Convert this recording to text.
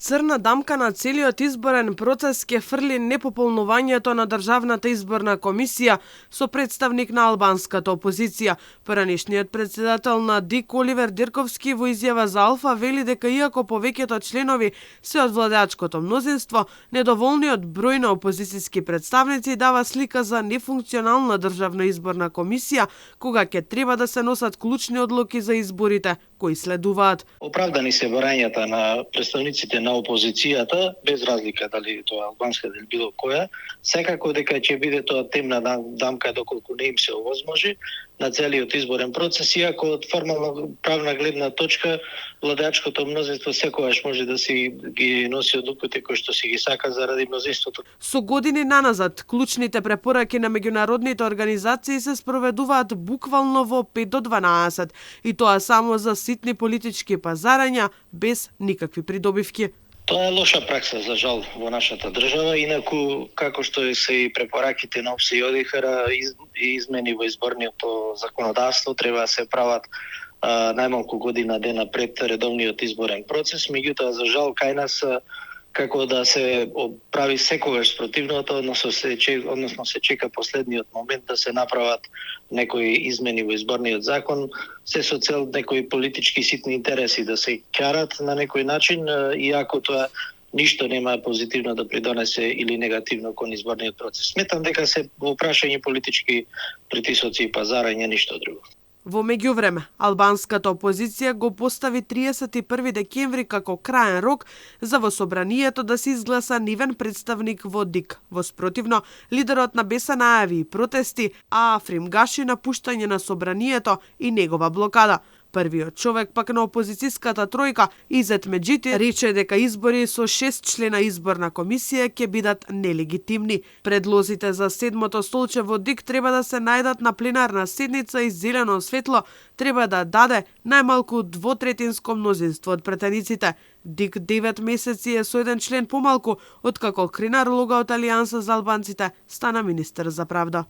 Црна дамка на целиот изборен процес ќе фрли непополнувањето на Државната изборна комисија со представник на албанската опозиција. Поранешниот председател на ДИК Оливер Дирковски во изјава за Алфа вели дека иако повеќето членови се од владеачкото мнозинство, недоволниот број на опозицијски представници дава слика за нефункционална Државна изборна комисија, кога ќе треба да се носат клучни одлуки за изборите кои следуваат. Оправдани се барањата на представниците на опозицијата, без разлика дали тоа албанска или било која, секако дека ќе биде тоа темна дамка доколку не им се овозможи на целиот изборен процес, иако од формално правна гледна точка владеачкото мнозинство секогаш може да си ги носи одлуките кои што си ги сака заради мнозинството. Со години наназад, клучните препораки на меѓународните организации се спроведуваат буквално во 5 до 12, и тоа само за ситни политички пазарања, без никакви придобивки. Тоа е лоша пракса за жал во нашата држава, инаку како што се и препораките на ОПСЕ и ОДИХР и измени во изборното законодавство треба да се прават најмалку година дена пред редовниот изборен процес, меѓутоа за жал кај нас како да се прави секогаш спротивното, односно се чека последниот момент да се направат некои измени во изборниот закон, се со цел некои политички ситни интереси да се карат на некој начин, иако тоа ништо нема позитивно да придонесе или негативно кон изборниот процес. Сметам дека се во прашање политички притисоци и пазарање, ништо друго. Во меѓувреме, албанската опозиција го постави 31 декември како краен рок за во собранието да се изгласа нивен представник во ДИК. Во спротивно, лидерот на БЕСА најави протести, а Африм Гаши напуштање на собранието и негова блокада. Првиот човек пак на опозицијската тројка, Изет Меджити, рече дека избори со 6 члена изборна комисија ќе бидат нелегитимни. Предлозите за седмото столче во ДИК треба да се најдат на пленарна седница и зелено светло треба да даде најмалку двотретинско мнозинство од претениците. ДИК 9 месеци е со еден член помалку, откако Кринар Луга од Алијанса за албанците стана министер за правда.